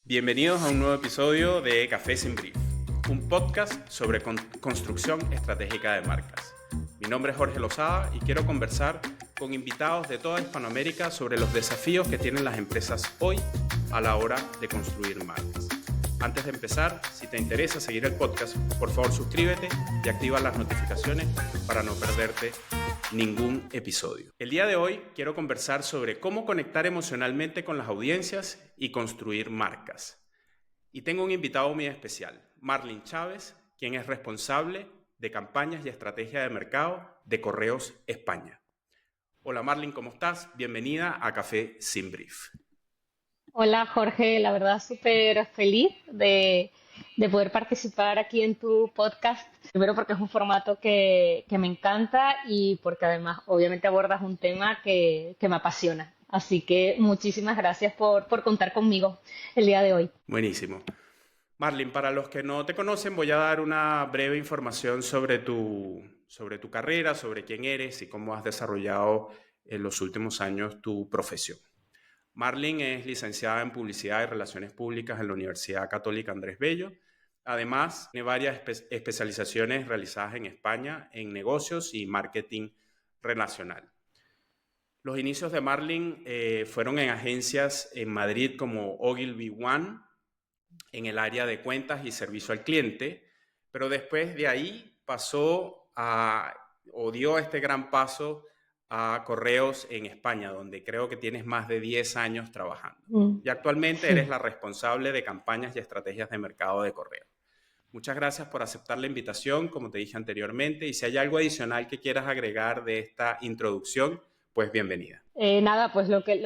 Bienvenidos a un nuevo episodio de Café sin Brief, un podcast sobre construcción estratégica de marcas. Mi nombre es Jorge Lozada y quiero conversar con invitados de toda Hispanoamérica sobre los desafíos que tienen las empresas hoy a la hora de construir marcas. Antes de empezar, si te interesa seguir el podcast, por favor suscríbete y activa las notificaciones para no perderte ningún episodio. El día de hoy quiero conversar sobre cómo conectar emocionalmente con las audiencias y construir marcas. Y tengo un invitado muy especial, Marlene Chávez, quien es responsable de campañas y estrategia de mercado de Correos España. Hola Marlene, ¿cómo estás? Bienvenida a Café sin Brief. Hola Jorge, la verdad súper feliz de poder participar aquí en tu podcast. Primero porque es un formato que me encanta y porque además obviamente abordas un tema que me apasiona. Así que muchísimas gracias por contar conmigo el día de hoy. Buenísimo. Marlene, para los que no te conocen, voy a dar una breve información sobre tu carrera, sobre quién eres y cómo has desarrollado en los últimos años tu profesión. Marlene es licenciada en Publicidad y Relaciones Públicas en la Universidad Católica Andrés Bello. Además, tiene varias especializaciones realizadas en España en negocios y marketing relacional. Los inicios de Marlene fueron en agencias en Madrid como Ogilvy One, en el área de cuentas y servicio al cliente, pero después de ahí dio este gran paso a Correos en España, donde creo que tienes más de 10 años trabajando. Y actualmente eres Sí. la responsable de campañas y estrategias de mercado de Correos. Muchas gracias por aceptar la invitación, como te dije anteriormente, y si hay algo adicional que quieras agregar de esta introducción, pues bienvenida. Nada, pues lo que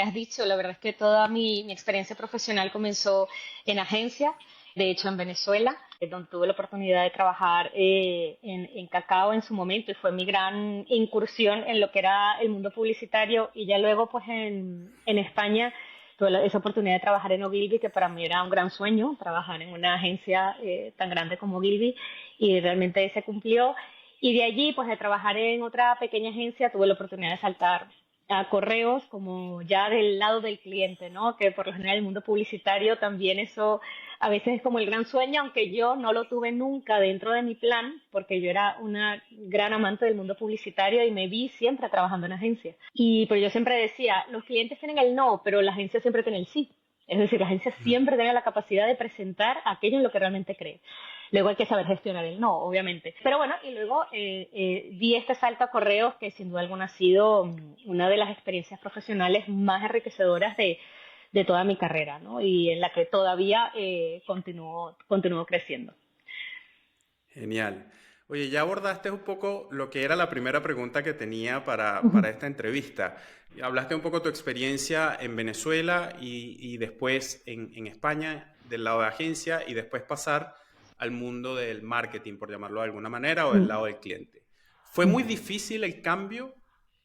has dicho, la verdad es que toda mi experiencia profesional comenzó en agencia, de hecho en Venezuela, donde tuve la oportunidad de trabajar en cacao en su momento y fue mi gran incursión en lo que era el mundo publicitario y ya luego pues en España tuve esa oportunidad de trabajar en Ogilvy, que para mí era un gran sueño, trabajar en una agencia tan grande como Ogilvy y realmente se cumplió. Y de allí, pues de trabajar en otra pequeña agencia, tuve la oportunidad de saltar a Correos como ya del lado del cliente, ¿no? Que por lo general el mundo publicitario también eso a veces es como el gran sueño, aunque yo no lo tuve nunca dentro de mi plan, porque yo era una gran amante del mundo publicitario y me vi siempre trabajando en agencia. Pero yo siempre decía, los clientes tienen el no, pero la agencia siempre tiene el sí. Es decir, la agencia siempre tiene la capacidad de presentar aquello en lo que realmente cree. Luego hay que saber gestionar el no, obviamente. Pero bueno, y luego di este salto a Correos, que sin duda alguna ha sido una de las experiencias profesionales más enriquecedoras de toda mi carrera, ¿no? Y en la que todavía continúo creciendo. Genial. Oye, ya abordaste un poco lo que era la primera pregunta que tenía para esta entrevista. Hablaste un poco de tu experiencia en Venezuela y después en España del lado de agencia y después pasar al mundo del marketing, por llamarlo de alguna manera, o del lado del cliente. ¿Fue muy difícil el cambio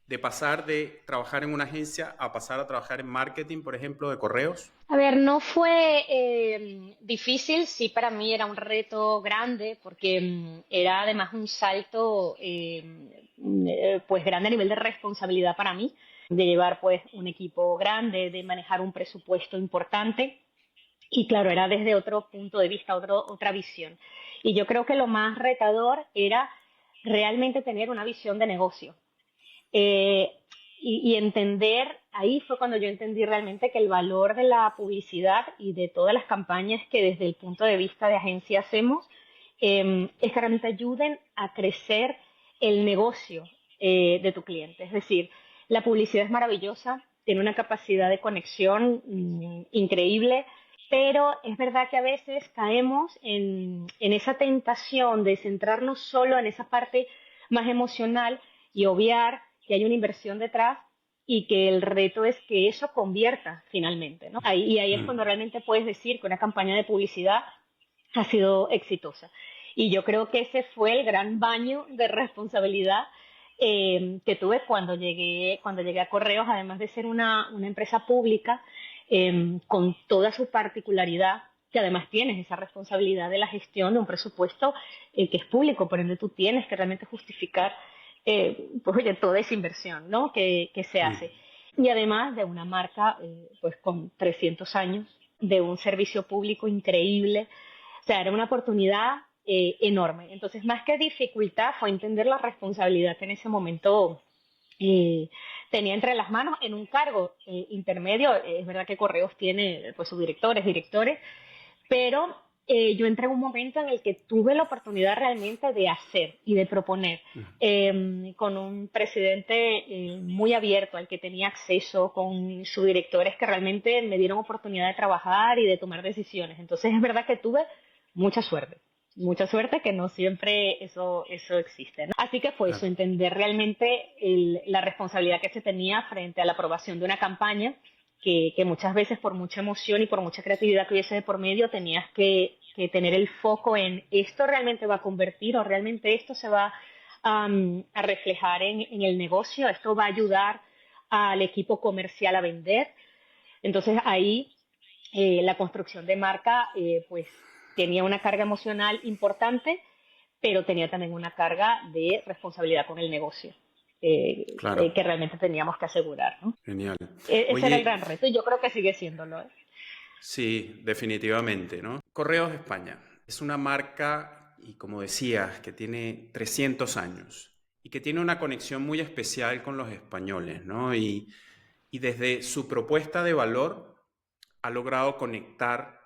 de pasar de trabajar en una agencia a pasar a trabajar en marketing, por ejemplo, de correos? A ver, no fue difícil, sí para mí era un reto grande porque era además un salto pues grande a nivel de responsabilidad para mí, de llevar pues un equipo grande, de manejar un presupuesto importante y claro, era desde otro punto de vista, otra visión. Y yo creo que lo más retador era realmente tener una visión de negocio. Eh, y entender, ahí fue cuando yo entendí realmente que el valor de la publicidad y de todas las campañas que desde el punto de vista de agencia hacemos, es que realmente ayuden a crecer el negocio de tu cliente. Es decir, la publicidad es maravillosa, tiene una capacidad de conexión increíble, pero es verdad que a veces caemos en esa tentación de centrarnos solo en esa parte más emocional y obviar que hay una inversión detrás y que el reto es que eso convierta finalmente, ¿no? Y ahí es cuando realmente puedes decir que una campaña de publicidad ha sido exitosa. Y yo creo que ese fue el gran baño de responsabilidad que tuve cuando llegué a Correos, además de ser una empresa pública con toda su particularidad, que además tienes esa responsabilidad de la gestión de un presupuesto que es público, por ende tú tienes que realmente justificar pues oye, toda esa inversión, ¿no? que se hace. Y además de una marca pues con 300 años de un servicio público increíble. O sea, era una oportunidad enorme. Entonces, más que dificultad, fue entender la responsabilidad que en ese momento eh, tenía entre las manos en un cargo intermedio. Es verdad que Correos tiene pues sus directores, pero yo entré en un momento en el que tuve la oportunidad realmente de hacer y de proponer, con un presidente muy abierto al que tenía acceso, con sus directores que realmente me dieron oportunidad de trabajar y de tomar decisiones. Entonces es verdad que tuve mucha suerte. Mucha suerte, que no siempre eso existe, ¿no? Así que fue eso, Claro. entender realmente la responsabilidad que se tenía frente a la aprobación de una campaña que muchas veces por mucha emoción y por mucha creatividad que hubiese de por medio tenías que tener el foco en esto realmente va a convertir o realmente esto se va a reflejar en el negocio, esto va a ayudar al equipo comercial a vender. Entonces ahí la construcción de marca pues tenía una carga emocional importante, pero tenía también una carga de responsabilidad con el negocio Claro, que realmente teníamos que asegurar, ¿no? genial. Ese era el gran Oye, reto y yo creo que sigue siéndolo, ¿eh? sí, definitivamente, ¿no? Correos España es una marca, y como decías, que tiene 300 años y que tiene una conexión muy especial con los españoles, ¿no? Y desde su propuesta de valor ha logrado conectar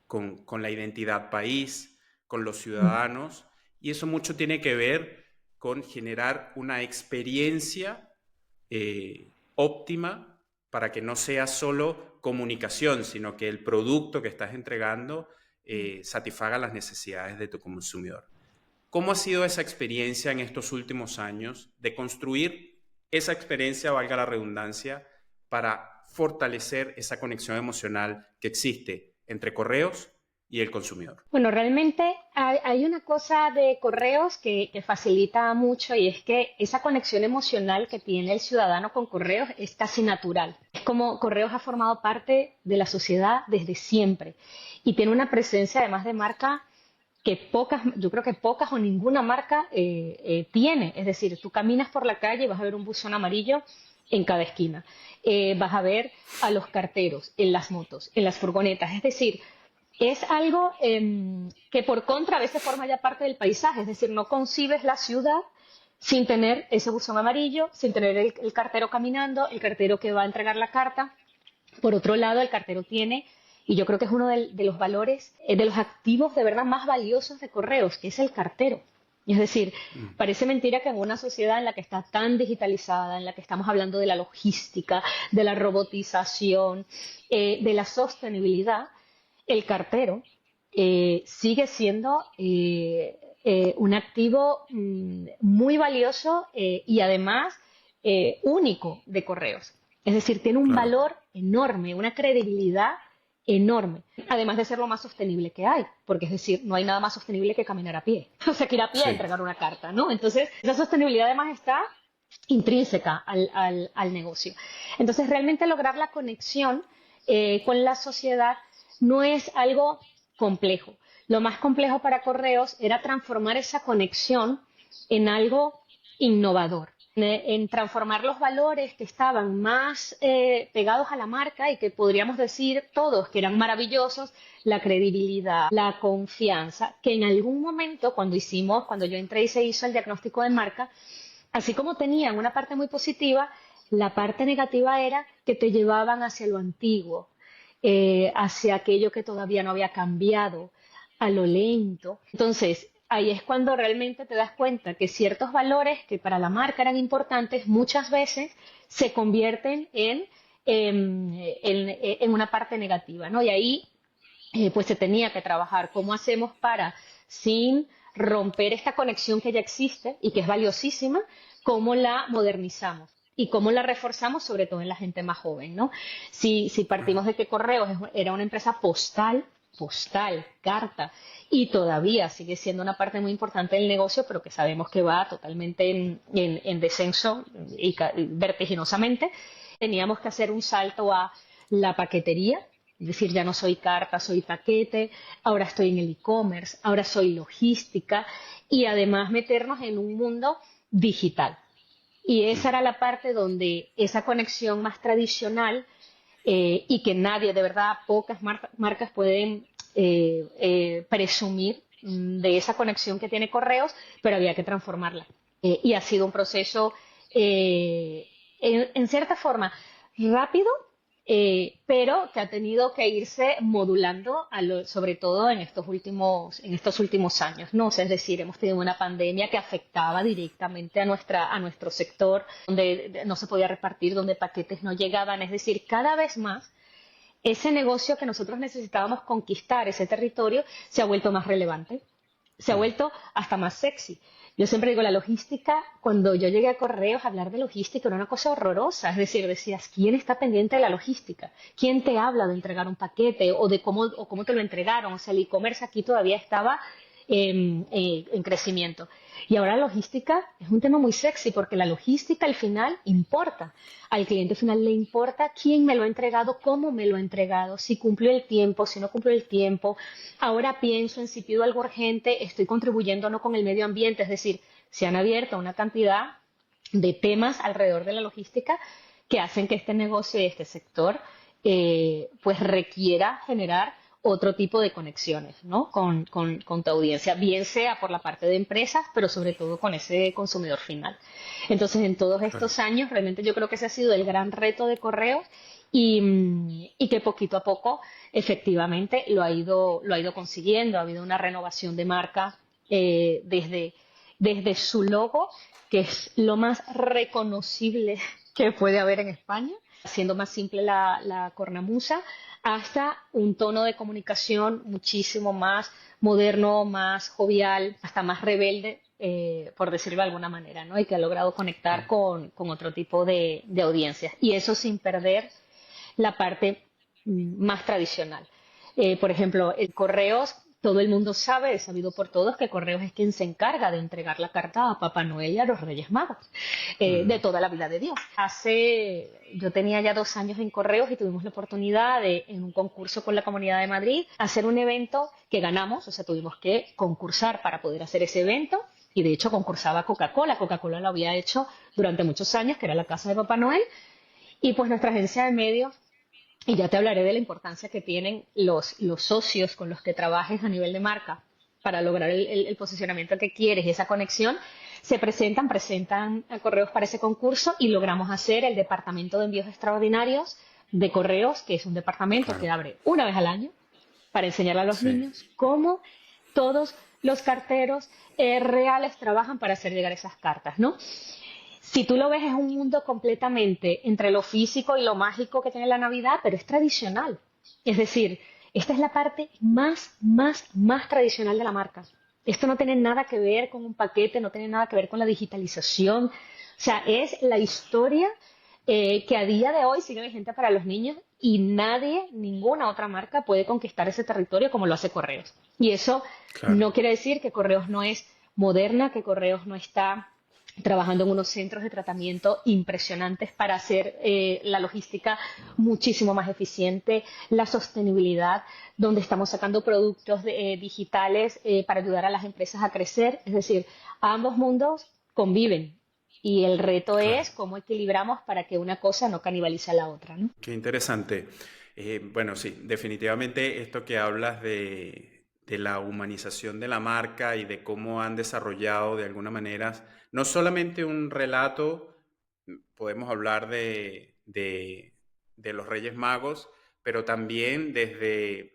con la identidad país, con los ciudadanos, y eso mucho tiene que ver con generar una experiencia óptima para que no sea solo comunicación, sino que el producto que estás entregando satisfaga las necesidades de tu consumidor. ¿Cómo ha sido esa experiencia en estos últimos años de construir esa experiencia, valga la redundancia, para fortalecer esa conexión emocional que existe entre Correos y el consumidor? Bueno, realmente hay una cosa de Correos que facilita mucho y es que esa conexión emocional que tiene el ciudadano con Correos es casi natural. Es como Correos ha formado parte de la sociedad desde siempre y tiene una presencia además de marca que pocas, yo creo que pocas o ninguna marca tiene. Es decir, tú caminas por la calle y vas a ver un buzón amarillo en cada esquina. Vas a ver a los carteros en las motos, en las furgonetas. Es decir, es algo que por contra a veces forma ya parte del paisaje. Es decir, no concibes la ciudad sin tener ese buzón amarillo, sin tener el cartero caminando, el cartero que va a entregar la carta. Por otro lado, el cartero tiene, y yo creo que es uno de los valores, de los activos de verdad más valiosos de Correos, que es el cartero. Es decir, parece mentira que en una sociedad en la que está tan digitalizada, en la que estamos hablando de la logística, de la robotización, de la sostenibilidad, el cartero sigue siendo un activo muy valioso y además único de Correos. Es decir, tiene un Claro, valor enorme, una credibilidad enorme, además de ser lo más sostenible que hay, porque es decir, no hay nada más sostenible que caminar a pie, o sea, que ir a pie a sí, entregar una carta, ¿no? Entonces, esa sostenibilidad además está intrínseca al negocio. Entonces, realmente lograr la conexión con la sociedad no es algo complejo. Lo más complejo para Correos era transformar esa conexión en algo innovador, en transformar los valores que estaban más pegados a la marca y que podríamos decir todos que eran maravillosos, la credibilidad, la confianza, que en algún momento cuando yo entré y se hizo el diagnóstico de marca, así como tenían una parte muy positiva, la parte negativa era que te llevaban hacia lo antiguo, hacia aquello que todavía no había cambiado, a lo lento. Entonces, ahí es cuando realmente te das cuenta que ciertos valores que para la marca eran importantes muchas veces se convierten en una parte negativa, ¿no? Y ahí pues se tenía que trabajar cómo hacemos para, sin romper esta conexión que ya existe y que es valiosísima, cómo la modernizamos y cómo la reforzamos, sobre todo en la gente más joven, ¿no? Si partimos de que Correos era una empresa postal, carta, y todavía sigue siendo una parte muy importante del negocio, pero que sabemos que va totalmente en descenso y vertiginosamente, teníamos que hacer un salto a la paquetería, es decir, ya no soy carta, soy paquete, ahora estoy en el e-commerce, ahora soy logística y además meternos en un mundo digital. Y esa era la parte donde esa conexión más tradicional y que nadie, de verdad, pocas marcas pueden presumir de esa conexión que tiene Correos, pero había que transformarla. Y ha sido un proceso, en cierta forma, rápido, pero que ha tenido que irse modulando, sobre todo en estos últimos años, ¿no? O sea, es decir, hemos tenido una pandemia que afectaba directamente a nuestro sector, donde no se podía repartir, donde paquetes no llegaban. Es decir, cada vez más ese negocio que nosotros necesitábamos conquistar, ese territorio, se ha vuelto más relevante, se ha vuelto hasta más sexy. Yo siempre digo, la logística, cuando yo llegué a Correos, hablar de logística era una cosa horrorosa. Es decir, decías, ¿quién está pendiente de la logística? ¿Quién te habla de entregar un paquete o de cómo te lo entregaron? O sea, el e-commerce aquí todavía estaba en crecimiento. Y ahora la logística es un tema muy sexy porque la logística al final importa. Al cliente final le importa quién me lo ha entregado, cómo me lo ha entregado, si cumplió el tiempo, si no cumplió el tiempo. Ahora pienso en si pido algo urgente, estoy contribuyendo o no con el medio ambiente. Es decir, se han abierto una cantidad de temas alrededor de la logística que hacen que este negocio y este sector pues requiera generar otro tipo de conexiones, ¿no? con tu audiencia, bien sea por la parte de empresas, pero sobre todo con ese consumidor final. Entonces, en todos estos años, realmente yo creo que ese ha sido el gran reto de Correos y que poquito a poco, efectivamente, lo ha ido consiguiendo. Ha habido una renovación de marca desde su logo, que es lo más reconocible que puede haber en España, siendo más simple la cornamusa, hasta un tono de comunicación muchísimo más moderno, más jovial, hasta más rebelde, por decirlo de alguna manera, ¿no? Y que ha logrado conectar con otro tipo de audiencias. Y eso sin perder la parte más tradicional. Por ejemplo, el Correos, todo el mundo sabe, es sabido por todos, que Correos es quien se encarga de entregar la carta a Papá Noel y a los Reyes Magos, de toda la vida de Dios. Yo tenía ya 2 años en Correos y tuvimos la oportunidad de, en un concurso con la Comunidad de Madrid, hacer un evento que ganamos. O sea, tuvimos que concursar para poder hacer ese evento. Y de hecho concursaba Coca-Cola. Coca-Cola lo había hecho durante muchos años, que era la casa de Papá Noel. Y pues nuestra agencia de medios, y ya te hablaré de la importancia que tienen los socios con los que trabajes a nivel de marca para lograr el posicionamiento que quieres y esa conexión, presentan a Correos para ese concurso y logramos hacer el Departamento de Envíos Extraordinarios de Correos, que es un departamento que abre una vez al año para enseñarle a los niños cómo todos los carteros reales trabajan para hacer llegar esas cartas, ¿no? Si tú lo ves, es un mundo completamente entre lo físico y lo mágico que tiene la Navidad, pero es tradicional. Es decir, esta es la parte más tradicional de la marca. Esto no tiene nada que ver con un paquete, no tiene nada que ver con la digitalización. O sea, es la historia que a día de hoy sigue vigente para los niños y ninguna otra marca puede conquistar ese territorio como lo hace Correos. Y eso no quiere decir que Correos no es moderna, que Correos no está trabajando en unos centros de tratamiento impresionantes para hacer la logística muchísimo más eficiente, la sostenibilidad, donde estamos sacando productos digitales para ayudar a las empresas a crecer. Es decir, ambos mundos conviven y el reto es cómo equilibramos para que una cosa no canibalice a la otra, ¿no? Qué interesante. Bueno, sí, definitivamente esto que hablas de la humanización de la marca y de cómo han desarrollado de alguna manera no solamente un relato. Podemos hablar de los Reyes Magos, pero también desde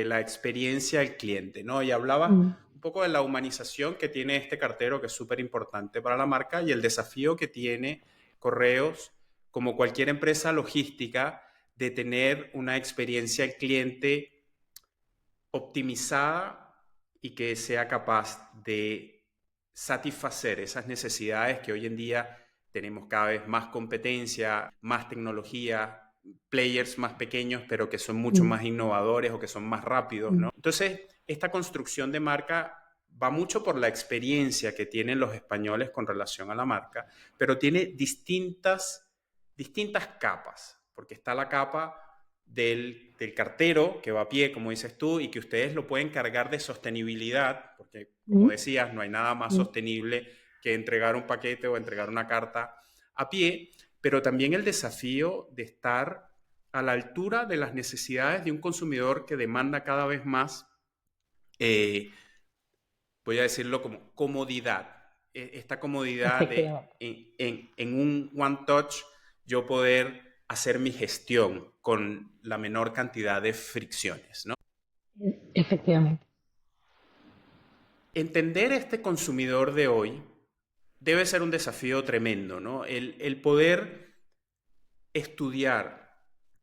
la experiencia del cliente, ¿no? Y hablabas un poco de la humanización que tiene este cartero, que es súper importante para la marca, y el desafío que tiene Correos, como cualquier empresa logística, de tener una experiencia del cliente optimizada y que sea capaz de satisfacer esas necesidades que hoy en día tenemos cada vez más competencia, más tecnología, players más pequeños, pero que son mucho más innovadores o que son más rápidos, ¿no? Entonces, esta construcción de marca va mucho por la experiencia que tienen los españoles con relación a la marca, pero tiene distintas capas, porque está la capa del cartero que va a pie, como dices tú, y que ustedes lo pueden cargar de sostenibilidad, porque, como decías, no hay nada más sostenible que entregar un paquete o entregar una carta a pie, pero también el desafío de estar a la altura de las necesidades de un consumidor que demanda cada vez más, voy a decirlo como comodidad. Esta comodidad de Efectivamente. en un one touch yo poder hacer mi gestión con la menor cantidad de fricciones, ¿no? Efectivamente. Entender este consumidor de hoy debe ser un desafío tremendo, ¿no? El poder estudiar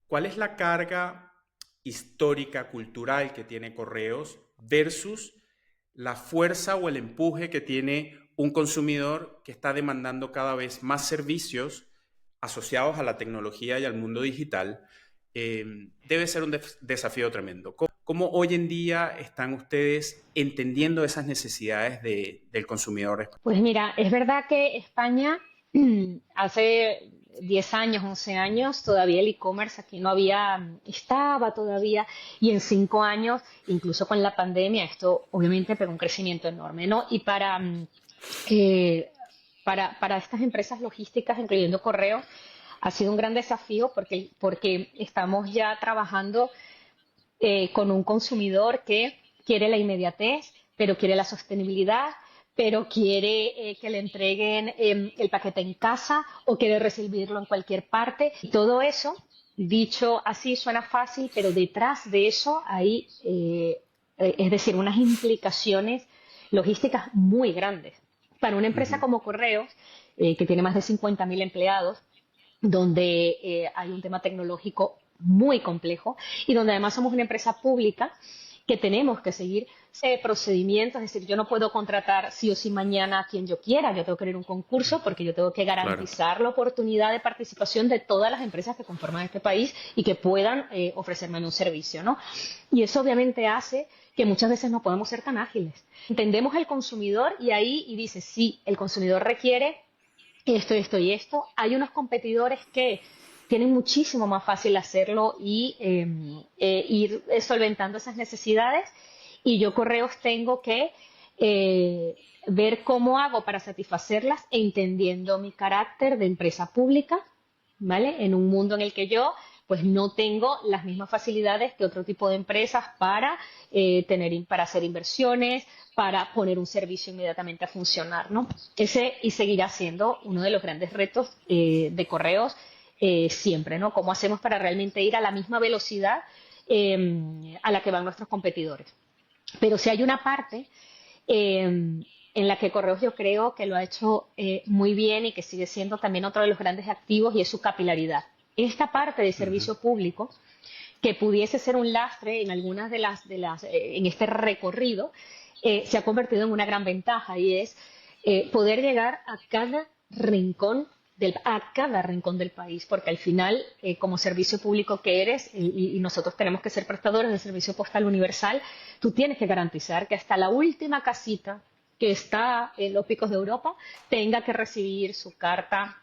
cuál es la carga histórica, cultural que tiene Correos versus la fuerza o el empuje que tiene un consumidor que está demandando cada vez más servicios asociados a la tecnología y al mundo digital. Debe ser un desafío tremendo. ¿Cómo hoy en día están ustedes entendiendo esas necesidades del consumidor? Pues mira, es verdad que España hace 10 años, 11 años, todavía el e-commerce aquí no había, estaba todavía, y en 5 años, incluso con la pandemia, esto obviamente pegó un crecimiento enorme, ¿no? Y eh, para estas empresas logísticas, incluyendo correos, ha sido un gran desafío porque estamos ya trabajando con un consumidor que quiere la inmediatez, pero quiere la sostenibilidad, pero quiere que le entreguen el paquete en casa o quiere recibirlo en cualquier parte. Y todo eso, dicho así, suena fácil, pero detrás de eso hay, es decir, unas implicaciones logísticas muy grandes. Para una empresa Ujú. como Correos, que tiene más de 50.000 empleados, donde hay un tema tecnológico muy complejo y donde además somos una empresa pública que tenemos que seguir procedimientos, es decir, yo no puedo contratar sí o sí mañana a quien yo quiera, yo tengo que ir a un concurso porque yo tengo que Claro. garantizar la oportunidad de participación de todas las empresas que conforman este país y que puedan ofrecerme un servicio, ¿no? Y eso obviamente hace que muchas veces no podemos ser tan ágiles. Entendemos al consumidor y ahí y dice, sí, el consumidor requiere esto, esto y esto. Hay unos competidores que tienen muchísimo más fácil hacerlo y ir solventando esas necesidades. Y yo correos tengo que ver cómo hago para satisfacerlas, entendiendo mi carácter de empresa pública, ¿vale? En un mundo en el que yo pues no tengo las mismas facilidades que otro tipo de empresas para para hacer inversiones, para poner un servicio inmediatamente a funcionar, ¿no? Ese y seguirá siendo uno de los grandes retos de correos siempre, ¿no? ¿Cómo hacemos para realmente ir a la misma velocidad a la que van nuestros competidores? Pero si hay una parte en la que Correos yo creo que lo ha hecho muy bien y que sigue siendo también otro de los grandes activos y es su capilaridad. Esta parte de Ujú. servicio público que pudiese ser un lastre en algunas en este recorrido, se ha convertido en una gran ventaja y es poder llegar a cada rincón del país, porque al final, como servicio público que eres, y nosotros tenemos que ser prestadores del servicio postal universal, tú tienes que garantizar que hasta la última casita que está en los picos de Europa tenga que recibir su carta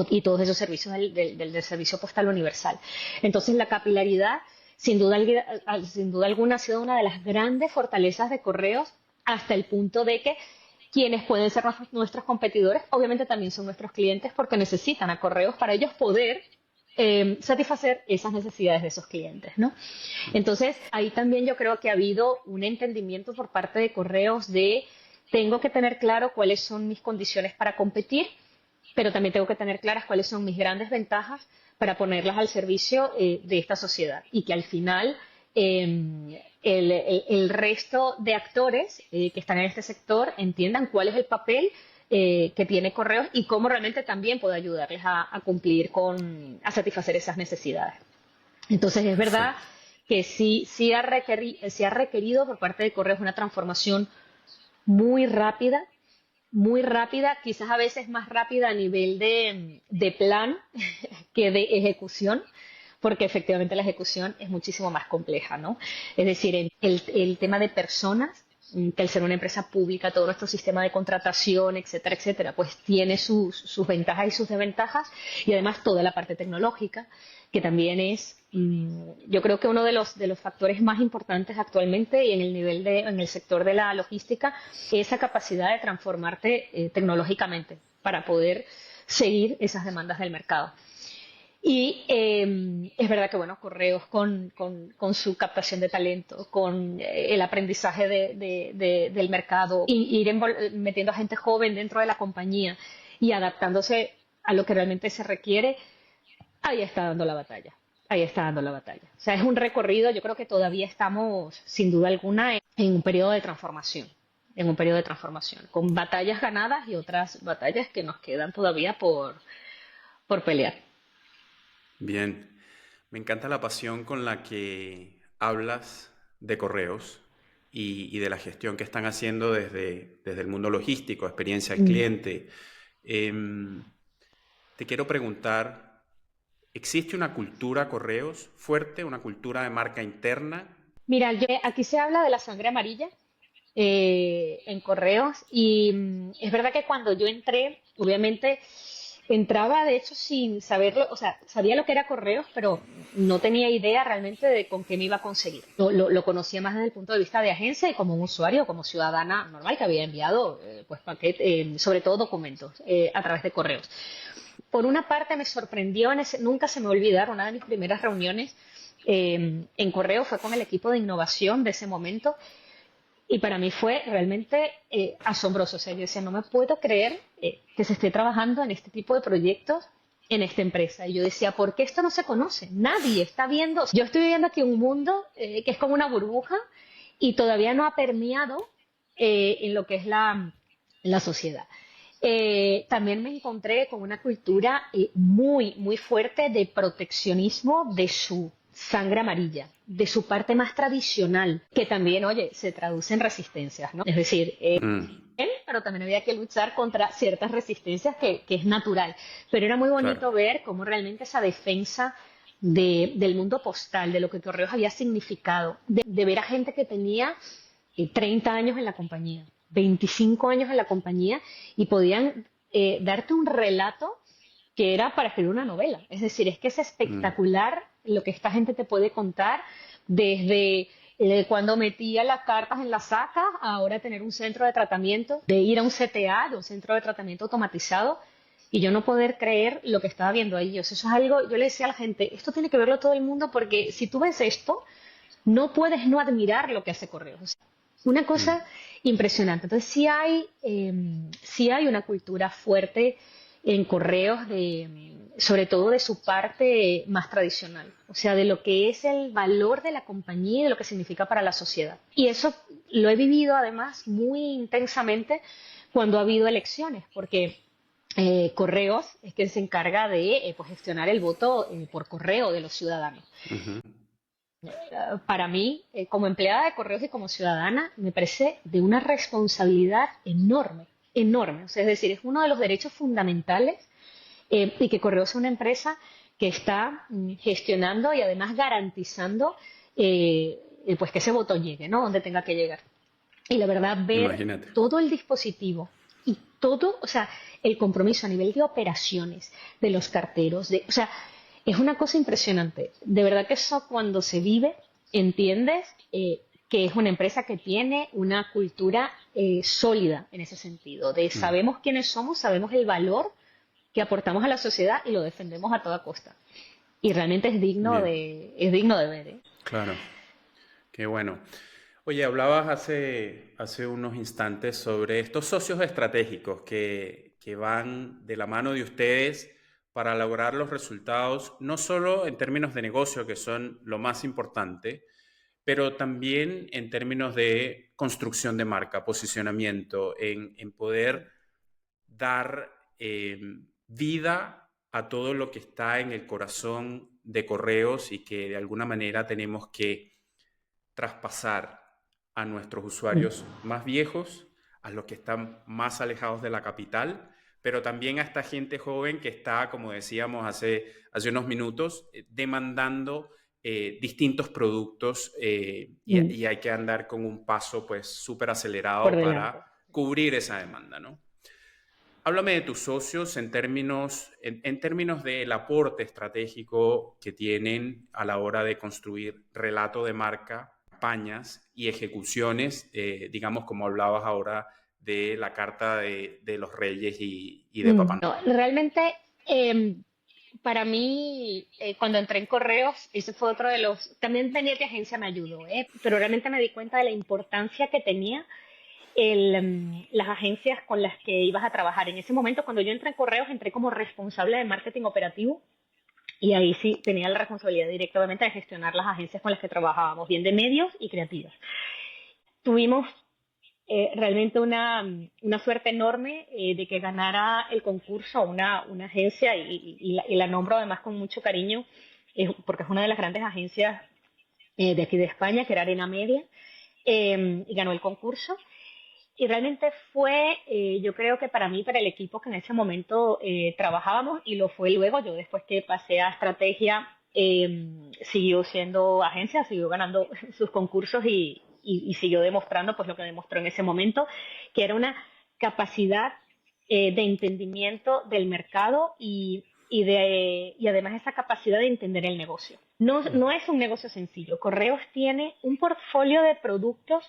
y todos esos servicios del servicio postal universal. Entonces, la capilaridad, sin duda alguna, ha sido una de las grandes fortalezas de correos hasta el punto de que quienes pueden ser nuestros competidores, obviamente también son nuestros clientes porque necesitan a correos para ellos poder satisfacer esas necesidades de esos clientes, ¿no? Entonces, ahí también yo creo que ha habido un entendimiento por parte de correos de tengo que tener claro cuáles son mis condiciones para competir, pero también tengo que tener claras cuáles son mis grandes ventajas para ponerlas al servicio de esta sociedad y que al final el resto de actores que están en este sector entiendan cuál es el papel que tiene Correos y cómo realmente también puede ayudarles a cumplir a satisfacer esas necesidades. Entonces es verdad Perfecto. que sí ha requerido por parte de Correos una transformación muy rápida, muy rápida, quizás a veces más rápida a nivel de plan que de ejecución, porque efectivamente la ejecución es muchísimo más compleja, ¿no? Es decir, el tema de personas, que al ser una empresa pública, todo nuestro sistema de contratación, etcétera, etcétera, pues tiene sus ventajas y sus desventajas, y además toda la parte tecnológica, que también es, yo creo que uno de los factores más importantes actualmente y en en el sector de la logística, esa capacidad de transformarte tecnológicamente para poder seguir esas demandas del mercado. Y es verdad que, bueno, Correos con su captación de talento, con el aprendizaje del mercado, y ir metiendo a gente joven dentro de la compañía y adaptándose a lo que realmente se requiere, ahí está dando la batalla. Ahí está dando la batalla. O sea, es un recorrido, yo creo que todavía estamos, sin duda alguna, en un periodo de transformación. En un periodo de transformación, con batallas ganadas y otras batallas que nos quedan todavía por pelear. Bien, me encanta la pasión con la que hablas de correos y de la gestión que están haciendo desde el mundo logístico, experiencia al Mm. cliente. Em, Te quiero preguntar, ¿existe una cultura correos fuerte, una cultura de marca interna? Mira, aquí se habla de la sangre amarilla en correos y es verdad que cuando yo entré, obviamente entraba de hecho sin saberlo, o sea, sabía lo que era correos, pero no tenía idea realmente de con qué me iba a conseguir. Lo conocía más desde el punto de vista de agencia y como un usuario, como ciudadana normal que había enviado pues paquetes, sobre todo documentos a través de correos. Por una parte me sorprendió, nunca se me va a olvidar, una de mis primeras reuniones en correo fue con el equipo de innovación de ese momento y para mí fue realmente asombroso. O sea, yo decía, no me puedo creer que se esté trabajando en este tipo de proyectos en esta empresa. Y yo decía, ¿por qué esto no se conoce? Nadie está viendo. Yo estoy viviendo aquí un mundo que es como una burbuja y todavía no ha permeado en lo que es la sociedad. También me encontré con una cultura muy, muy fuerte de proteccionismo de su sangre amarilla, de su parte más tradicional, que también, oye, se traduce en resistencias, ¿no? Es decir, Mm, pero también había que luchar contra ciertas resistencias que es natural. Pero era muy claro. bonito ver cómo realmente esa defensa del mundo postal, de lo que Correos había significado, de ver a gente que tenía 30 años en la compañía, 25 años en la compañía y podían darte un relato que era para escribir una novela. Es decir, es que es Mm, espectacular lo que esta gente te puede contar desde cuando metía las cartas en la saca, a ahora tener un centro de tratamiento, de ir a un CTA, de un centro de tratamiento automatizado, y yo no poder creer lo que estaba viendo ahí. O sea, eso es algo, yo le decía a la gente, esto tiene que verlo todo el mundo porque si tú ves esto, no puedes no admirar lo que hace Correos. O sea, una mm. cosa impresionante. Entonces sí hay una cultura fuerte en Correos, sobre todo de su parte más tradicional, o sea, de lo que es el valor de la compañía y de lo que significa para la sociedad. Y eso lo he vivido además muy intensamente cuando ha habido elecciones, porque Correos es quien se encarga de pues, gestionar el voto por correo de los ciudadanos. Ujú. Para mí, como empleada de correos y como ciudadana, me parece de una responsabilidad enorme, enorme. O sea, es decir, es uno de los derechos fundamentales y que Correos es una empresa que está gestionando y además garantizando pues que ese voto llegue, ¿no? Donde tenga que llegar. Y la verdad, ver Imagínate. todo el dispositivo y todo, o sea, el compromiso a nivel de operaciones, de los carteros, o sea, es una cosa impresionante. De verdad que eso cuando se vive, entiendes que es una empresa que tiene una cultura sólida en ese sentido, de Mm, sabemos quiénes somos, sabemos el valor que aportamos a la sociedad y lo defendemos a toda costa. Y realmente bien, es digno de ver, ¿eh? claro. Qué bueno. Oye, hablabas hace unos instantes sobre estos socios estratégicos que van de la mano de ustedes para lograr los resultados, no solo en términos de negocio, que son lo más importante, pero también en términos de construcción de marca, posicionamiento, en poder dar vida a todo lo que está en el corazón de Correos y que de alguna manera tenemos que traspasar a nuestros Mm. usuarios más viejos, a los que están más alejados de la capital, pero también a esta gente joven que está, como decíamos hace unos minutos, demandando distintos productos Mm. y hay que andar con un paso pues súper Por acelerado para delante. cubrir esa demanda, ¿no? Háblame de tus socios en términos del aporte estratégico que tienen a la hora de construir relato de marca, campañas y ejecuciones, digamos como hablabas ahora de la Carta de los Reyes y de Papá No, realmente Para mí, cuando entré en correos, ese fue otro de los, también venía que agencia me ayudó, pero realmente me di cuenta de la importancia que tenía las agencias con las que ibas a trabajar. En ese momento, cuando yo entré en correos, entré como responsable de marketing operativo y ahí sí tenía la responsabilidad directamente de gestionar las agencias con las que trabajábamos, bien de medios y creativas. Tuvimos realmente una suerte enorme de que ganara el concurso una agencia y la nombro además con mucho cariño porque es una de las grandes agencias de aquí de España, que era Arena Media, y ganó el concurso. Y realmente fue, yo creo que para mí, para el equipo que en ese momento trabajábamos, y lo fue luego, yo después que pasé a estrategia, siguió siendo agencia, siguió ganando sus concursos y siguió demostrando pues lo que demostró en ese momento, que era una capacidad de entendimiento del mercado y además esa capacidad de entender el negocio. No, no es un negocio sencillo. Correos tiene un portfolio de productos,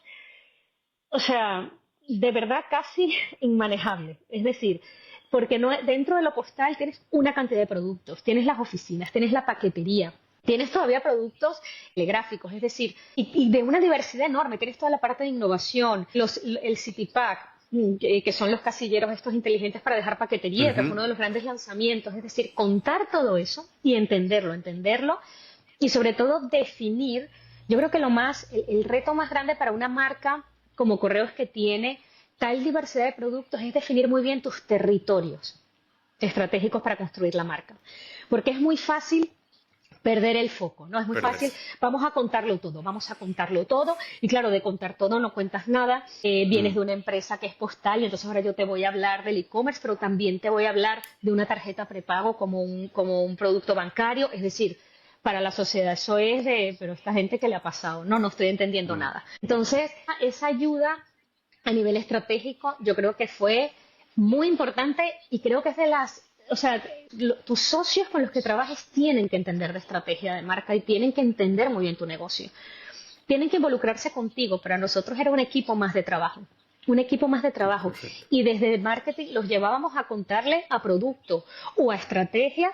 o sea, de verdad casi inmanejable. Es decir, porque no, dentro de lo postal tienes una cantidad de productos, tienes las oficinas, tienes la paquetería, tienes todavía productos gráficos, es decir, y de una diversidad enorme, tienes toda la parte de innovación, el City Pack, que son los casilleros estos inteligentes para dejar paquetería, que fue uno de los grandes lanzamientos, es decir, contar todo eso y entenderlo y sobre todo definir, yo creo que el reto más grande para una marca como Correos que tiene tal diversidad de productos es definir muy bien tus territorios estratégicos para construir la marca. Porque es muy fácil perder el foco, ¿no? Es muy fácil, vamos a contarlo todo, y claro, de contar todo no cuentas nada, vienes de una empresa que es postal, y entonces ahora yo te voy a hablar del e-commerce, pero también te voy a hablar de una tarjeta prepago como un producto bancario, es decir, para la sociedad eso es de, pero esta gente ¿qué le ha pasado? No estoy entendiendo nada. Entonces, esa ayuda a nivel estratégico yo creo que fue muy importante y creo que es de las, o sea, tus socios con los que trabajes tienen que entender de estrategia de marca y tienen que entender muy bien tu negocio. Tienen que involucrarse contigo. Para nosotros era un equipo más de trabajo. Un equipo más de trabajo. Perfecto. Y desde el marketing los llevábamos a contarle a producto o a estrategia,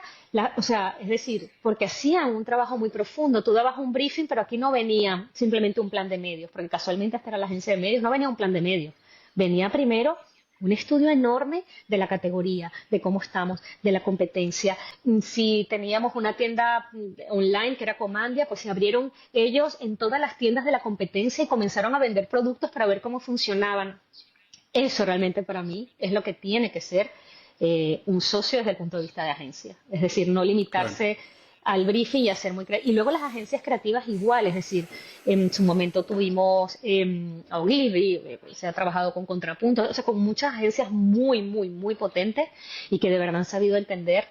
o sea, es decir, porque hacían un trabajo muy profundo. Tú dabas un briefing, pero aquí no venía simplemente un plan de medios, porque casualmente esta era la agencia de medios, no venía un plan de medios. Venía primero un estudio enorme de la categoría, de cómo estamos, de la competencia. Si teníamos una tienda online que era Comandia, pues se abrieron ellos en todas las tiendas de la competencia y comenzaron a vender productos para ver cómo funcionaban. Eso realmente para mí es lo que tiene que ser un socio desde el punto de vista de agencia. Es decir, no limitarse al briefing y hacer muy creativo. Y luego las agencias creativas igual, es decir, en su momento tuvimos a Ogilvy, se ha trabajado con Contrapunto, o sea, con muchas agencias muy potentes y que de verdad han sabido entender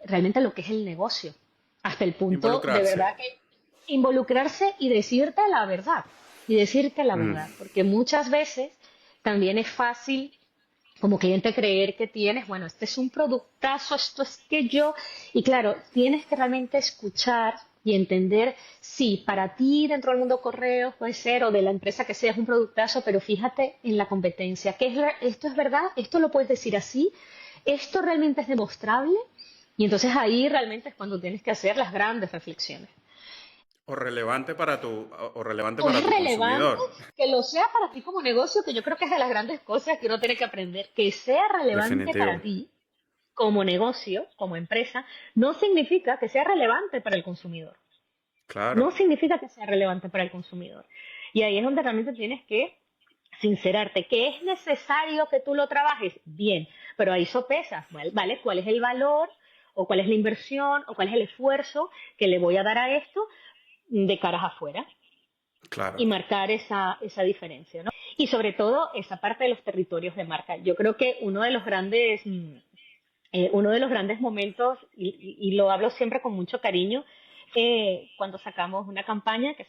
realmente lo que es el negocio, hasta el punto de verdad que involucrarse y decirte la verdad, porque muchas veces también es fácil como cliente creer que tienes, bueno, este es un productazo, esto es que yo, y claro, tienes que realmente escuchar y entender, sí, para ti dentro del mundo correos puede ser, o de la empresa que sea, es un productazo, pero fíjate en la competencia, esto es verdad, esto lo puedes decir así, esto realmente es demostrable, y entonces ahí realmente es cuando tienes que hacer las grandes reflexiones. O relevante para tu consumidor. Que lo sea para ti como negocio, que yo creo que es de las grandes cosas que uno tiene que aprender. Que sea relevante Definitivo. para ti como negocio, como empresa, no significa que sea relevante para el consumidor. Claro. No significa que sea relevante para el consumidor. Y ahí es donde realmente tienes que sincerarte. ¿Que es necesario que tú lo trabajes? Bien, pero ahí sopesas, ¿vale? ¿Cuál es el valor o cuál es la inversión o cuál es el esfuerzo que le voy a dar a esto de caras afuera? Claro. Y marcar esa diferencia, ¿no? Y sobre todo esa parte de los territorios de marca. Yo creo que uno de los grandes momentos, y lo hablo siempre con mucho cariño, cuando sacamos una campaña que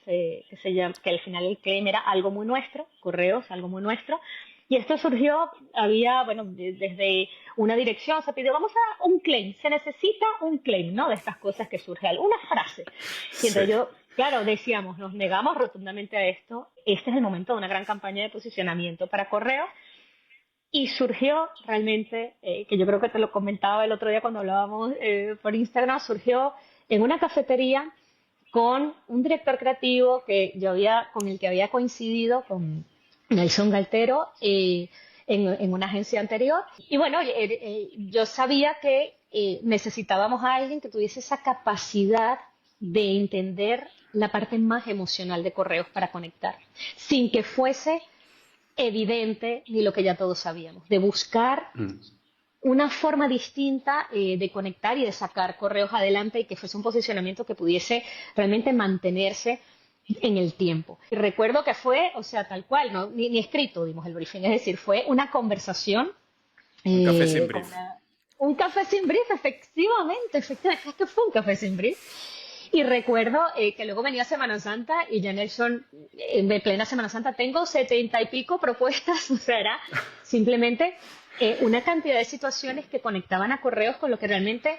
al final el claim era algo muy nuestro, correos, algo muy nuestro, y esto surgió, desde una dirección se pidió, vamos a un claim, se necesita un claim, ¿no? De estas cosas que surge, alguna frase. Y entonces claro, decíamos, nos negamos rotundamente a esto, este es el momento de una gran campaña de posicionamiento para correos, Y surgió realmente, que yo creo que te lo comentaba el otro día cuando hablábamos por Instagram, surgió en una cafetería con un director creativo con el que había coincidido, con Nelson Galtero, en una agencia anterior. Y bueno, yo sabía que necesitábamos a alguien que tuviese esa capacidad de entender la parte más emocional de correos para conectar, sin que fuese evidente ni lo que ya todos sabíamos, de buscar Mm. una forma distinta de conectar y de sacar correos adelante y que fuese un posicionamiento que pudiese realmente mantenerse en el tiempo. Y recuerdo que fue, o sea, tal cual, ¿no? Ni escrito dimos el briefing, es decir, fue una conversación Un café sin con brief. un café sin brief, efectivamente, es que fue un café sin brief. Y recuerdo que luego venía Semana Santa y ya Nelson, de plena Semana Santa, tengo 70 y pico propuestas, o sea, era simplemente una cantidad de situaciones que conectaban a correos con lo que realmente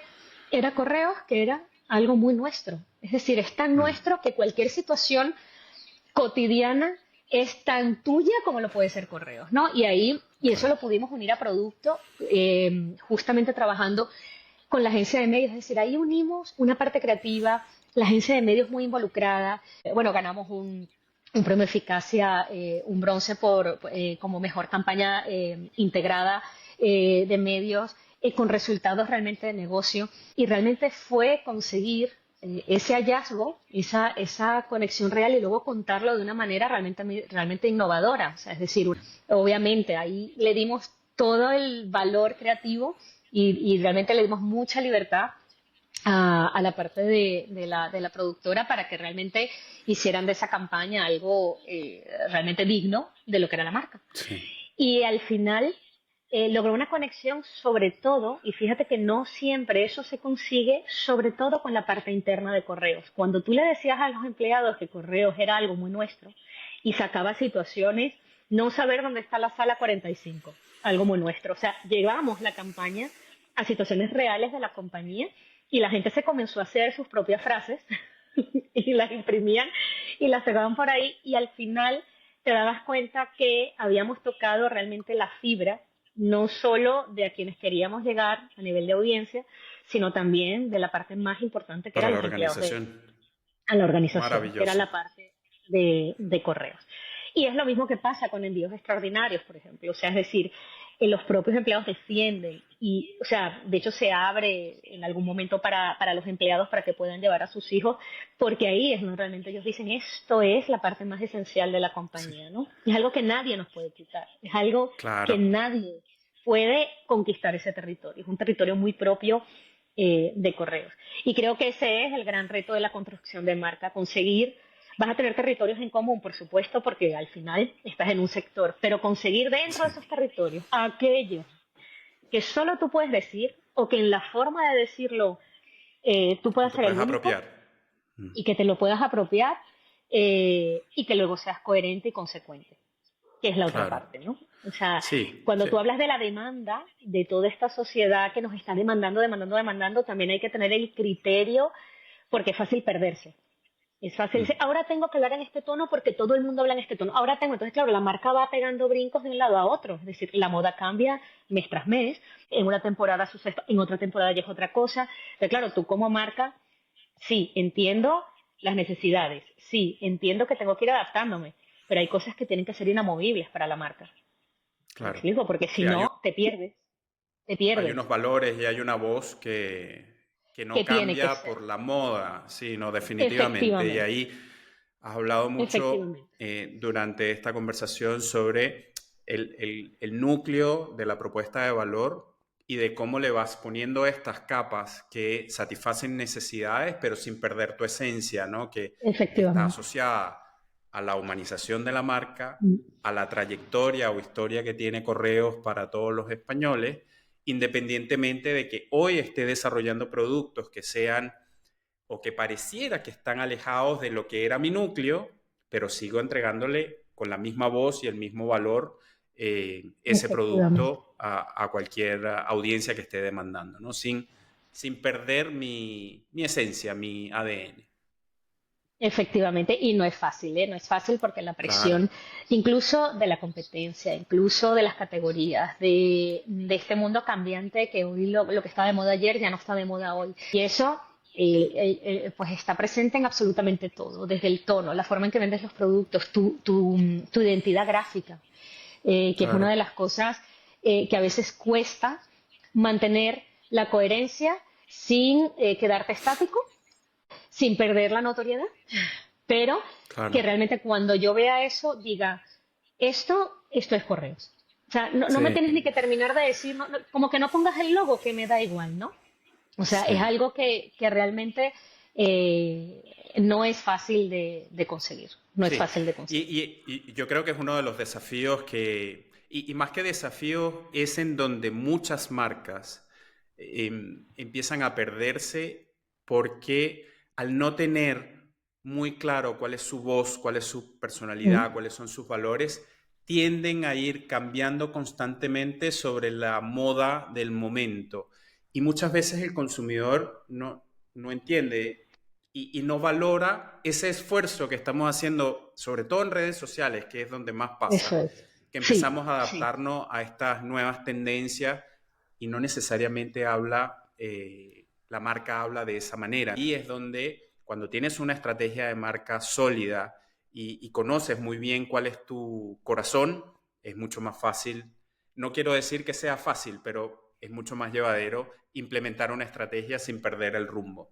era correos, que era algo muy nuestro. Es decir, es tan Mm. nuestro que cualquier situación cotidiana es tan tuya como lo puede ser correos, ¿no? Y eso lo Correcto. pudimos unir a producto, justamente trabajando con la agencia de medios, es decir, ahí unimos una parte creativa, la agencia de medios muy involucrada, bueno, ganamos un premio de eficacia, un bronce como mejor campaña integrada de medios, con resultados realmente de negocio, y realmente fue conseguir ese hallazgo, esa conexión real y luego contarlo de una manera realmente innovadora. O sea, es decir, obviamente ahí le dimos todo el valor creativo y realmente le dimos mucha libertad a la parte de la productora para que realmente hicieran de esa campaña algo realmente digno de lo que era la marca. Sí. Y al final logró una conexión sobre todo, y fíjate que no siempre eso se consigue, sobre todo con la parte interna de correos. Cuando tú le decías a los empleados que correos era algo muy nuestro y sacaba situaciones, no saber dónde está la sala 45, algo muy nuestro. O sea, llevábamos la campaña a situaciones reales de la compañía y la gente se comenzó a hacer sus propias frases y las imprimían y las pegaban por ahí y al final te dabas cuenta que habíamos tocado realmente la fibra, no solo de a quienes queríamos llegar a nivel de audiencia, sino también de la parte más importante que Para eran la los empleados organización. a la organización, que era Maravilloso. la parte de correos. Y es lo mismo que pasa con envíos extraordinarios, por ejemplo. O sea, es decir, los propios empleados defienden y, o sea, de hecho se abre en algún momento para los empleados para que puedan llevar a sus hijos, porque ahí es donde realmente ellos dicen, esto es la parte más esencial de la Sí. compañía, ¿no? Es algo que nadie nos puede quitar, es algo que Claro. nadie puede conquistar ese territorio, es un territorio muy propio de correos. Y creo que ese es el gran reto de la construcción de marca, conseguir, vas a tener territorios en común, por supuesto, porque al final estás en un sector, pero conseguir dentro de Sí. esos territorios aquello que solo tú puedes decir o que en la forma de decirlo tú Tú puedas te ser el puedes único apropiar. Mm. y que te lo puedas apropiar y que luego seas coherente y consecuente, que es la otra Claro. parte, ¿no? O sea, Sí, cuando sí. tú hablas de la demanda, de toda esta sociedad que nos está demandando, demandando, demandando, también hay que tener el criterio porque es fácil perderse. Es fácil Mm. decir, ahora tengo que hablar en este tono porque todo el mundo habla en este tono. Ahora tengo, entonces claro, la marca va pegando brincos de un lado a otro. Es decir, la moda cambia mes tras mes. En una temporada sucede esto, en otra temporada ya es otra cosa. Pero claro, tú como marca, sí, entiendo las necesidades. Sí, entiendo que tengo que ir adaptándome. Pero hay cosas que tienen que ser inamovibles para la marca. ¿Me Claro. explico? Porque Sí, si no, te pierdes. Te hay pierdes. unos valores y hay una voz que no Que tiene que cambia ser. por la moda, sí, no, definitivamente. Y Efectivamente. ahí has hablado mucho Efectivamente. durante esta conversación sobre el núcleo de la propuesta de valor y de cómo le vas poniendo estas capas que satisfacen necesidades, pero sin perder tu esencia, ¿no? Que está Efectivamente. asociada a la humanización de la marca, Mm. a la trayectoria o historia que tiene Correos para todos los españoles, independientemente de que hoy esté desarrollando productos que sean o que pareciera que están alejados de lo que era mi núcleo, pero sigo entregándole con la misma voz y el mismo valor ese Efectivamente. producto a cualquier audiencia que esté demandando, ¿no? Sin perder mi esencia, mi ADN. Efectivamente, y no es fácil, ¿eh? No es fácil porque la Claro, presión, incluso de la competencia, incluso de las categorías, de este mundo cambiante que hoy lo que estaba de moda ayer ya no está de moda hoy. Y eso pues está presente en absolutamente todo, desde el tono, la forma en que vendes los productos, tu identidad gráfica, que es una claro. de las cosas que a veces cuesta mantener la coherencia sin quedarte estático, sin perder la notoriedad, pero que Claro, realmente cuando yo vea eso diga, esto es correos. O sea, no me sí, tienes ni que terminar de decir, como que no pongas el logo, que me da igual, ¿no? O sea, es sí, algo que realmente eh, no es fácil de conseguir. No es sí. fácil de Y, conseguir. y yo creo que es uno de los desafíos que, y más que desafíos, es en donde muchas marcas empiezan a perderse porque al no tener muy claro cuál es su voz, cuál es su Mm. personalidad, cuáles son sus valores, tienden a ir cambiando constantemente sobre la moda del momento. Y muchas veces el consumidor no entiende y no valora ese esfuerzo que estamos haciendo, sobre todo en redes sociales, que es donde más Eso pasa, es. que Sí, empezamos a adaptarnos a estas nuevas tendencias y no necesariamente la marca habla de esa manera. Y es donde cuando tienes una estrategia de marca sólida y conoces muy bien cuál es tu corazón, es mucho más fácil. No quiero decir que sea fácil, pero es mucho más llevadero implementar una estrategia sin perder el rumbo.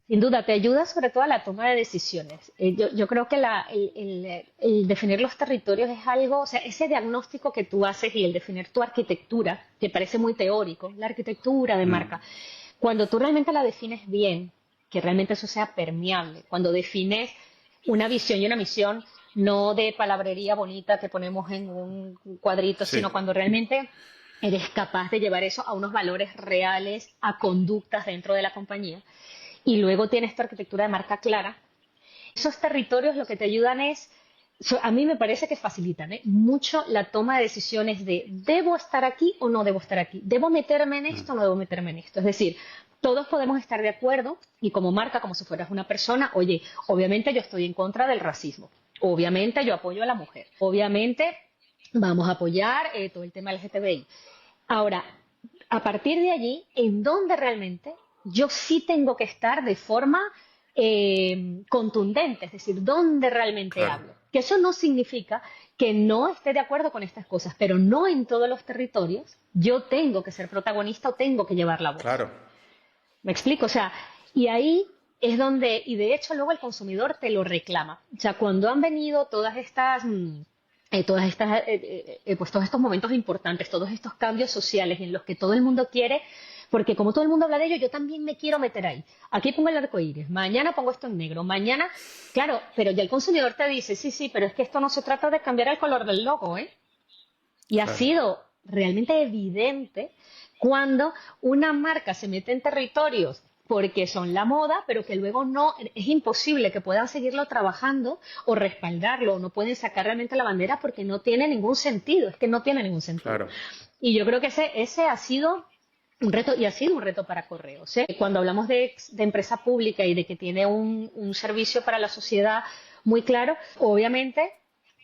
sin duda, te ayuda sobre todo a la toma de decisiones. Yo creo que el definir los territorios es algo, o sea, ese diagnóstico que tú haces y el definir tu arquitectura, que parece muy teórico, la arquitectura de marca, Mm, cuando tú realmente la defines bien, que realmente eso sea permeable, cuando defines una visión y una misión, no de palabrería bonita que ponemos en un cuadrito, sí, sino cuando realmente eres capaz de llevar eso a unos valores reales, a conductas dentro de la compañía y luego tienes tu arquitectura de marca clara. Esos territorios lo que te ayudan es, a mí me parece que facilitan mucho la toma de decisiones de debo estar aquí o no debo estar aquí, debo meterme en mm, esto o no debo meterme en esto. Es decir, todos podemos estar de acuerdo y como marca, como si fueras una persona, oye, obviamente yo estoy en contra del racismo, obviamente yo apoyo a la mujer, obviamente vamos a apoyar todo el tema LGTBI. Ahora, a partir de allí, en donde realmente yo sí tengo que estar de forma contundente, es decir, donde realmente claro, hablo. Que eso no significa que no esté de acuerdo con estas cosas, pero no en todos los territorios yo tengo que ser protagonista o tengo que llevar la voz. claro. ¿Me explico? O sea, y ahí es donde, y de hecho luego el consumidor te lo reclama. O sea, cuando han venido pues todos estos momentos importantes, todos estos cambios sociales en los que todo el mundo quiere, porque como todo el mundo habla de ello, yo también me quiero meter ahí. Aquí pongo el arco iris, mañana pongo esto en negro, mañana, claro, pero ya el consumidor te dice, sí, sí, pero es que esto no se trata de cambiar el color del logo, ¿eh? Y ha Claro, sido realmente evidente cuando una marca se mete en territorios porque son la moda, pero que luego no es imposible que puedan seguirlo trabajando o respaldarlo, o no pueden sacar realmente la bandera porque no tiene ningún sentido, es que no tiene ningún sentido. claro. Y yo creo que ese ha sido un reto y ha sido un reto para Correos, ¿eh? Cuando hablamos de empresa pública y de que tiene un servicio para la sociedad muy claro, obviamente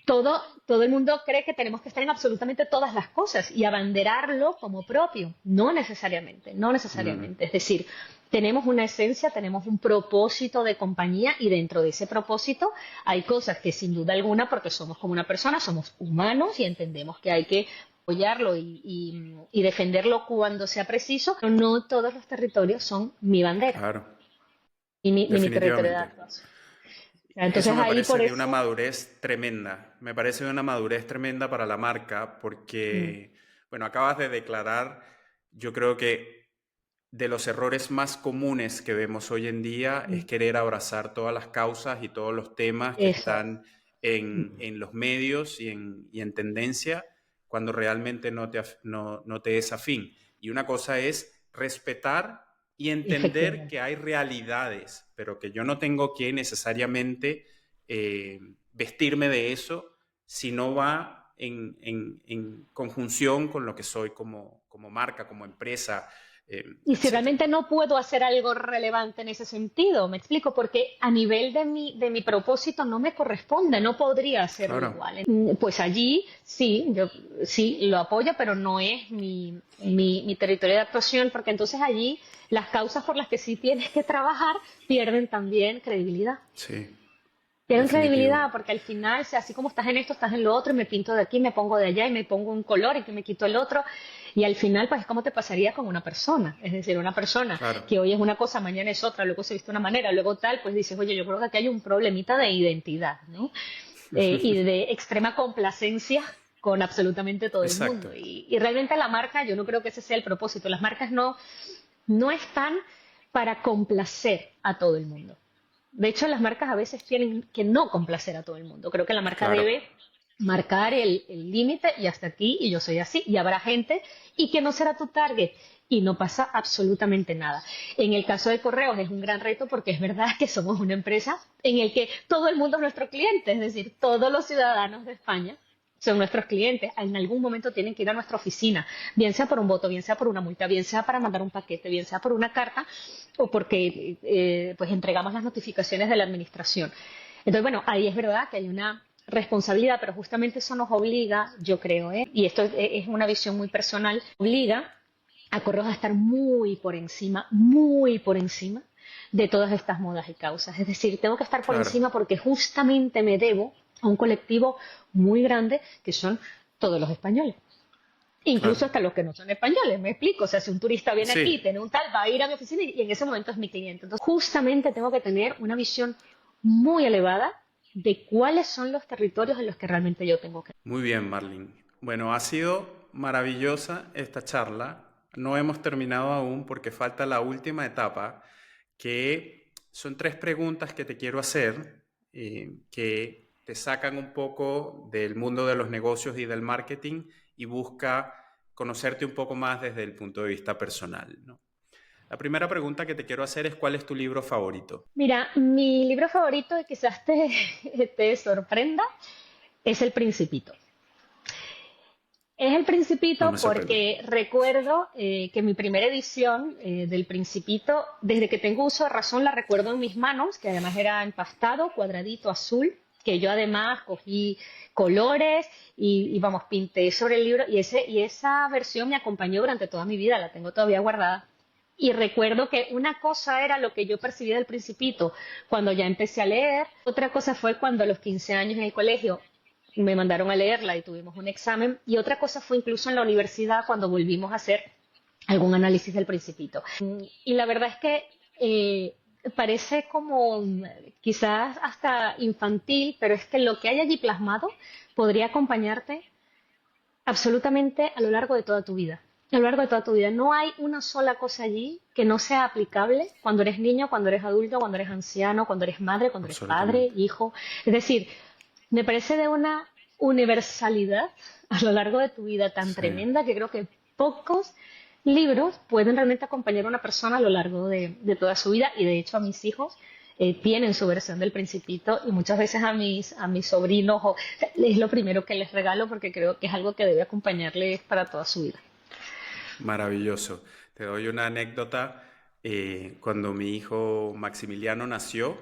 todo el mundo cree que tenemos que estar en absolutamente todas las cosas y abanderarlo como propio. No necesariamente, no Mm, necesariamente. Es decir, tenemos una esencia, tenemos un propósito de compañía y dentro de ese propósito hay cosas que sin duda alguna, porque somos como una persona, somos humanos y entendemos que hay que apoyarlo y defenderlo cuando sea preciso, pero no todos los territorios son mi bandera claro, ni mi territorio de definitivamente. actuación. Eso Entonces me ahí parece por de una eso... madurez tremenda. Me parece de una madurez tremenda para la marca mm, porque, bueno, acabas de declarar, yo creo que de los errores más comunes que vemos hoy en día es mm, querer abrazar todas las causas y todos los temas que eso es. están en los medios y en tendencia cuando realmente no te es afín. Y una cosa es respetar y entender Efectivamente. que hay realidades, pero que yo no tengo que necesariamente eh, vestirme de eso si no va en conjunción con lo que soy como marca, como empresa. Y si etcétera. realmente no puedo hacer algo relevante en ese sentido, me explico, porque a nivel de mi propósito no me corresponde, no podría hacerlo Claro, igual. Pues allí sí, yo sí lo apoyo, pero no es mi territorio de actuación, porque entonces allí las causas por las que sí tienes que trabajar pierden también credibilidad. sí, Pierden definitivo. credibilidad porque al final, o sea, así como estás en esto, estás en lo otro, y me pinto de aquí, me pongo de allá y me pongo un color y que me quito el otro. Y al final, pues es como te pasaría con una persona. Es decir, una persona Claro. que hoy es una cosa, mañana es otra, luego se viste de una manera, luego tal, pues dices, oye, yo creo que aquí hay un problemita de identidad, ¿no? Y de extrema complacencia con absolutamente todo el Exacto. mundo. Y realmente la marca, yo no creo que ese sea el propósito. Las marcas no están para complacer a todo el mundo. De hecho, las marcas a veces tienen que no complacer a todo el mundo. Creo que la marca Claro. debe marcar el límite y hasta aquí y yo soy así y habrá gente y que no será tu target y no pasa absolutamente nada. En el caso de Correos es un gran reto porque es verdad que somos una empresa en el que todo el mundo es nuestro cliente, es decir, todos los ciudadanos de España son nuestros clientes. En algún momento tienen que ir a nuestra oficina, bien sea por un voto, bien sea por una multa, bien sea para mandar un paquete, bien sea por una carta o porque pues entregamos las notificaciones de la administración. Entonces, bueno, ahí es verdad que hay una responsabilidad, pero justamente eso nos obliga, yo creo, y esto es una visión muy personal, obliga a Correos a estar muy por encima de todas estas modas y causas. Es decir, tengo que estar por Claro. encima porque justamente me debo a un colectivo muy grande que son todos los españoles. Claro. Incluso hasta los que no son españoles, me explico. O sea, si un turista viene aquí, Sí. tiene un tal, va a ir a mi oficina y en ese momento es mi cliente. Entonces, justamente tengo que tener una visión muy elevada de cuáles son los territorios en los que realmente yo tengo que. Muy bien, Marlene. Bueno, ha sido maravillosa esta charla. No hemos terminado aún porque falta la última etapa, que son tres preguntas que te quiero hacer, que te sacan un poco del mundo de los negocios y del marketing y busca conocerte un poco más desde el punto de vista personal, ¿no? La primera pregunta que te quiero hacer es: ¿cuál es tu libro favorito? Mira, mi libro favorito, y quizás te sorprenda, es El Principito. Es El No Principito me sorprende. porque recuerdo que mi primera edición del Principito, desde que tengo uso de razón, la recuerdo en mis manos, que además era empastado, cuadradito, azul, que yo además cogí colores y vamos, pinté sobre el libro y esa versión me acompañó durante toda mi vida, la tengo todavía guardada. Y recuerdo que una cosa era lo que yo percibía del Principito cuando ya empecé a leer, otra cosa fue cuando a los 15 años en el colegio me mandaron a leerla y tuvimos un examen. Y otra cosa fue incluso en la universidad cuando volvimos a hacer algún análisis del Principito. Y la verdad es que parece como quizás hasta infantil, pero es que lo que hay allí plasmado podría acompañarte absolutamente a lo largo de toda tu vida. A lo largo de toda tu vida. No hay una sola cosa allí que no sea aplicable cuando eres niño, cuando eres adulto, cuando eres anciano, cuando eres madre, cuando eres padre, Absolutamente. hijo. Es decir, me parece de una universalidad a lo largo de tu vida tan Sí. tremenda que creo que pocos libros pueden realmente acompañar a una persona a lo largo de toda su vida. Y de hecho a mis hijos tienen su versión del Principito y muchas veces a mis sobrinos sea, es lo primero que les regalo porque creo que es algo que debe acompañarles para toda su vida. Maravilloso. Te doy una anécdota. Cuando mi hijo Maximiliano nació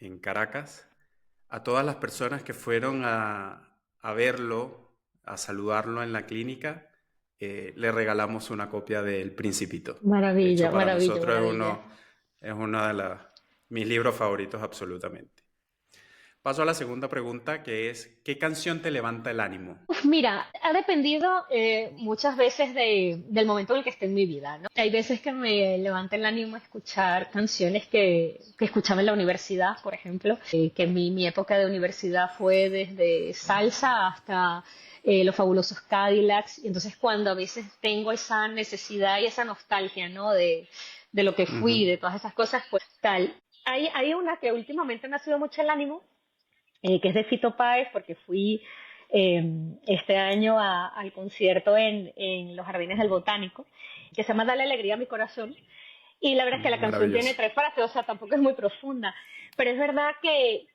en Caracas, a todas las personas que fueron a verlo, a saludarlo en la clínica, le regalamos una copia del Principito. De hecho, Maravilla, para maravilla, nosotros maravilla. es uno de mis libros favoritos absolutamente. Paso a la segunda pregunta, que es: ¿qué canción te levanta el ánimo? Uf, mira, ha dependido muchas veces del momento en el que esté en mi vida, ¿no? Hay veces que me levanta el ánimo a escuchar canciones que escuchaba en la universidad, por ejemplo, que mi época de universidad fue desde salsa hasta los fabulosos Cadillacs, y entonces cuando a veces tengo esa necesidad y esa nostalgia, ¿no? De lo que Ujú. fui, de todas esas cosas, pues tal. Hay una que últimamente me ha subido mucho el ánimo, que es de Fito Páez, porque fui este año al concierto en los Jardines del Botánico, que se llama Dale alegría a mi corazón. Y la verdad es que la canción tiene Maravilloso. tres frases, o sea, tampoco es muy profunda. Pero es verdad que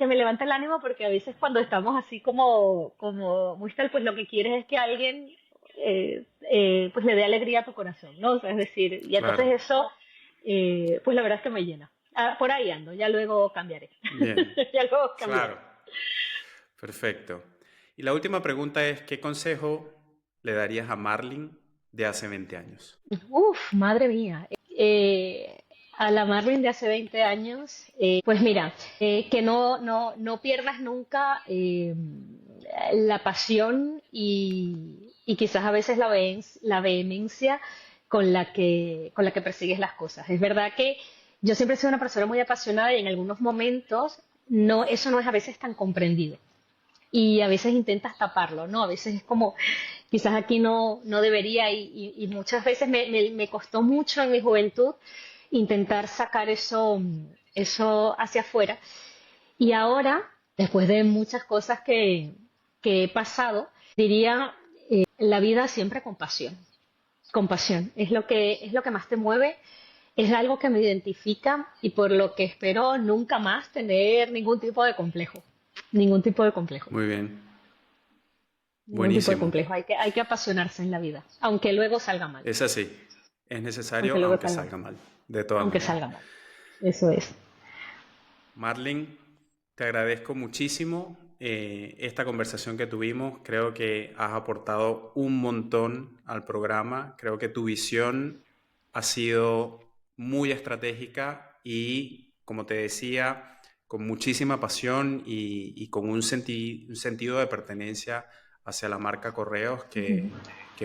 me levanta el ánimo porque a veces cuando estamos así como muy tal, pues lo que quieres es que alguien pues le dé alegría a tu corazón, ¿no? O sea, es decir, y entonces Claro, eso, pues la verdad es que me llena. Ah, por ahí ando, ya luego cambiaré. bien, Ya luego cambiaré. claro, perfecto. Y la última pregunta es, ¿qué consejo le darías a Marlin de hace 20 años? Uf, madre mía. A la Marlene de hace 20 años, pues mira, que no pierdas nunca la pasión y quizás a veces la vehemencia con la que persigues las cosas. Es verdad que yo siempre he sido una persona muy apasionada y en algunos momentos eso no es a veces tan comprendido y a veces intentas taparlo, ¿no? A veces es como, quizás aquí no debería y muchas veces me costó mucho en mi juventud intentar sacar eso hacia afuera. Y ahora, después de muchas cosas que he pasado, diría la vida siempre con pasión. Con pasión. Es lo que más te mueve, es algo que me identifica y por lo que espero nunca más tener ningún tipo de complejo. Ningún tipo de complejo. Muy bien, Ningún tipo de buenísimo. complejo. Hay que apasionarse en la vida, aunque luego salga mal. Es así, es Aunque necesario luego aunque salga mal. salga mal, de todas Aunque maneras. salga mal. Eso es. Marlin, te agradezco muchísimo esta conversación que tuvimos. Creo que has aportado un montón al programa. Creo que tu visión ha sido muy estratégica y, como te decía, con muchísima pasión y con un sentido de pertenencia hacia la marca Correos que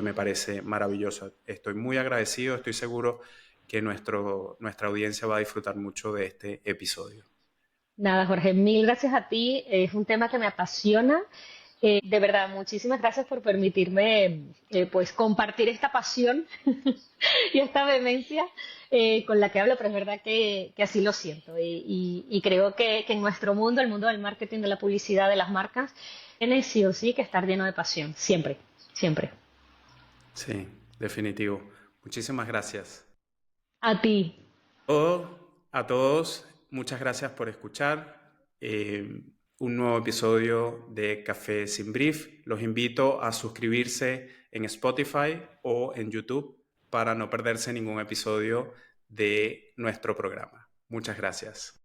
me parece maravillosa. Estoy muy agradecido, estoy seguro que nuestra audiencia va a disfrutar mucho de este episodio. Nada, Jorge, mil gracias a ti. Es un tema que me apasiona. De verdad, muchísimas gracias por permitirme pues compartir esta pasión y esta vehemencia con la que hablo, pero es verdad que así lo siento. Y creo que en nuestro mundo, el mundo del marketing, de la publicidad, de las marcas, tiene sí o sí que estar lleno de pasión. Siempre, siempre. Sí, definitivo. Muchísimas gracias. A ti. A todos, muchas gracias por escuchar un nuevo episodio de Café sin Brief. Los invito a suscribirse en Spotify o en YouTube para no perderse ningún episodio de nuestro programa. Muchas gracias.